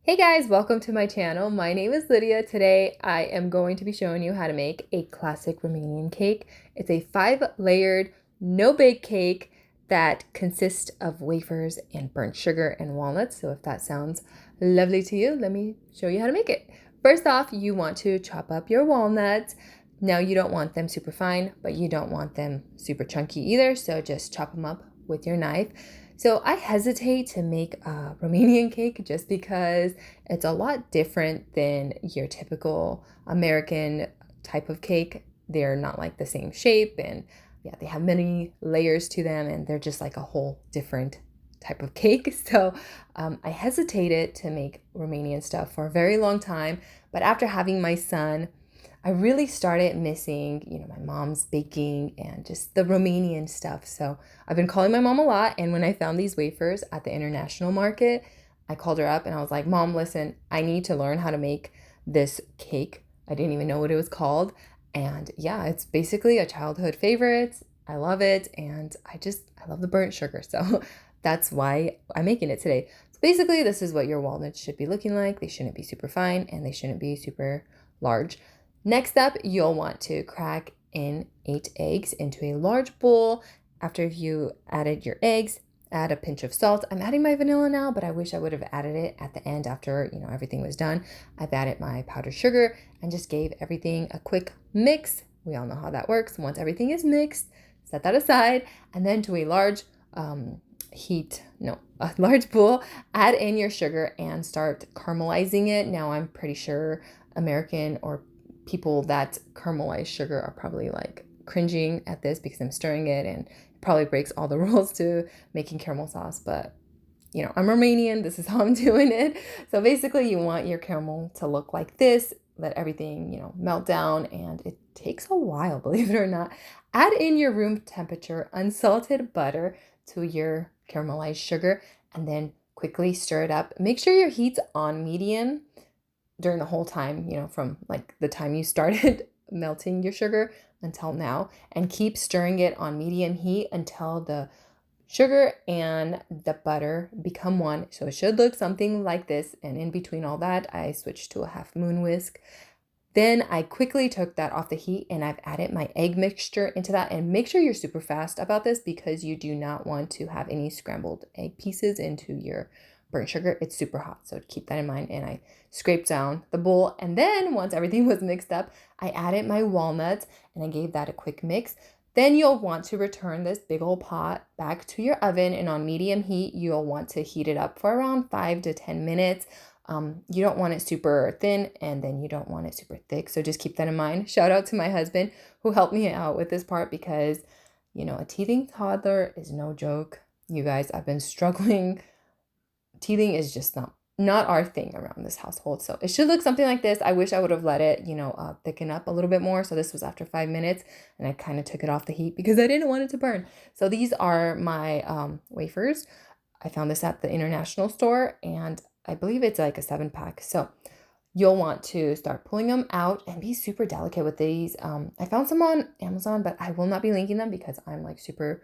Hey guys, welcome to my channel. My name is Lydia. Today I am going to be showing you how to make a classic Romanian cake. It's a 5-layered, no-bake cake that consists of wafers and burnt sugar and walnuts. So if that sounds lovely to you, let me show you how to make it. First off, you want to chop up your walnuts. Now you don't want them super fine, but you don't want them super chunky either. So just chop them up with your knife. So I hesitate to make a Romanian cake just because it's a lot different than your typical American type of cake. They're not like the same shape, and yeah, they have many layers to them, and they're just like a whole different type of cake. So I hesitated to make Romanian stuff for a very long time, but after having my son, I really started missing, my mom's baking and just the Romanian stuff. So I've been calling my mom a lot. And when I found these wafers at the international market, I called her up and I was like, Mom, listen, I need to learn how to make this cake. I didn't even know what it was called. And yeah, it's basically a childhood favorite. I love it. And I love the burnt sugar. So that's why I'm making it today. So basically, this is what your walnuts should be looking like. They shouldn't be super fine and they shouldn't be super large. Next up, you'll want to crack in 8 eggs into a large bowl. After you added your eggs, add a pinch of salt. I'm adding my vanilla now, but I wish I would have added it at the end after, everything was done. I've added my powdered sugar and just gave everything a quick mix. We all know how that works. Once everything is mixed, set that aside, and then to a large large bowl, add in your sugar and start caramelizing it. Now I'm pretty sure American or people that caramelize sugar are probably like cringing at this because I'm stirring it and it probably breaks all the rules to making caramel sauce. But I'm Romanian. This is how I'm doing it. So basically you want your caramel to look like this. Let everything, melt down, and it takes a while, believe it or not. Add in your room temperature unsalted butter to your caramelized sugar and then quickly stir it up. Make sure your heat's on medium during the whole time, from like the time you started melting your sugar until now, and keep stirring it on medium heat until the sugar and the butter become one. So it should look something like this. And in between all that, I switched to a half moon whisk. Then I quickly took that off the heat and I've added my egg mixture into that. And make sure you're super fast about this because you do not want to have any scrambled egg pieces into your burnt sugar. It's super hot, so keep that in mind. And I scraped down the bowl. And then once everything was mixed up, I added my walnuts and I gave that a quick mix. Then you'll want to return this big old pot back to your oven, and on medium heat, you'll want to heat it up for around 5 to 10 minutes. You don't want it super thin and then you don't want it super thick. So just keep that in mind. Shout out to my husband who helped me out with this part because, a teething toddler is no joke. You guys, I've been struggling. Teething is just not our thing around this household. So it should look something like this. I wish I would have let it, thicken up a little bit more. So this was after 5 minutes and I kind of took it off the heat because I didn't want it to burn. So these are my wafers. I found this at the international store and I believe it's like a 7-pack. So you'll want to start pulling them out and be super delicate with these. I found some on Amazon, but I will not be linking them because I'm like super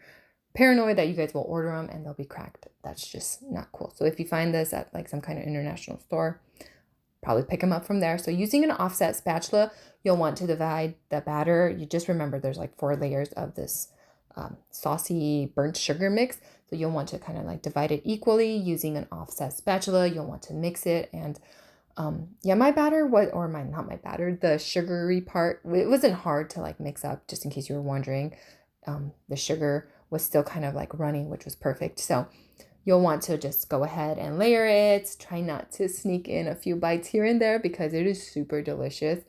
paranoid that you guys will order them and they'll be cracked. That's just not cool. So if you find this at like some kind of international store, probably pick them up from there. So using an offset spatula, you'll want to divide the batter. You just remember there's like 4 layers of this saucy burnt sugar mix. So you'll want to kind of like divide it equally using an offset spatula. You'll want to mix it. And my batter was, or my, not my batter, the sugary part, it wasn't hard to like mix up, just in case you were wondering. The sugar was still kind of like running, which was perfect. So you'll want to just go ahead and layer it. Try not to sneak in a few bites here and there because it is super delicious.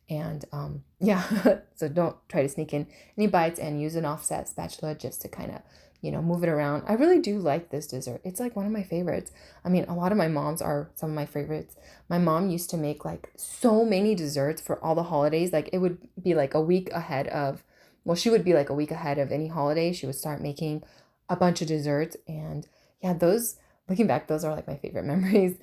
And so don't try to sneak in any bites and use an offset spatula just to kind of, move it around. I really do like this dessert. It's like one of my favorites. I mean, a lot of my moms are some of my favorites. My mom used to make like so many desserts for all the holidays. Like it would be like a week ahead of, she would be like a week ahead of any holiday. She would start making a bunch of desserts. And yeah, looking back, those are like my favorite memories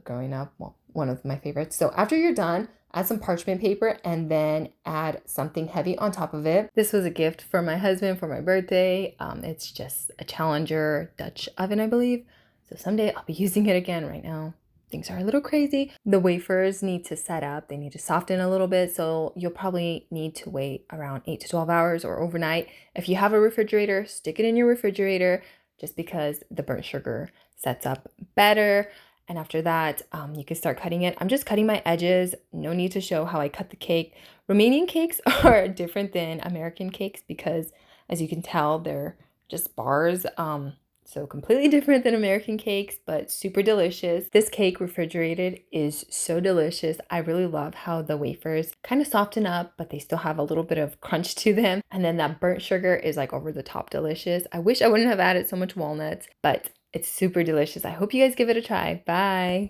growing up. Well, one of my favorites. So after you're done, add some parchment paper and then add something heavy on top of it. This was a gift for my husband for my birthday. It's just a Challenger Dutch oven, I believe. So someday I'll be using it again. Right now, things are a little crazy. The wafers need to set up, they need to soften a little bit, so you'll probably need to wait around 8 to 12 hours or overnight. If you have a refrigerator, stick it in your refrigerator just because the burnt sugar sets up better. And after that, you can start cutting it. I'm just cutting my edges. No need to show how I cut the cake. Romanian cakes are different than American cakes because, as you can tell, they're just bars. So completely different than American cakes, but super delicious. This cake refrigerated is so delicious. I really love how the wafers kind of soften up, but they still have a little bit of crunch to them. And then that burnt sugar is like over the top delicious. I wish I wouldn't have added so much walnuts, but it's super delicious. I hope you guys give it a try. Bye.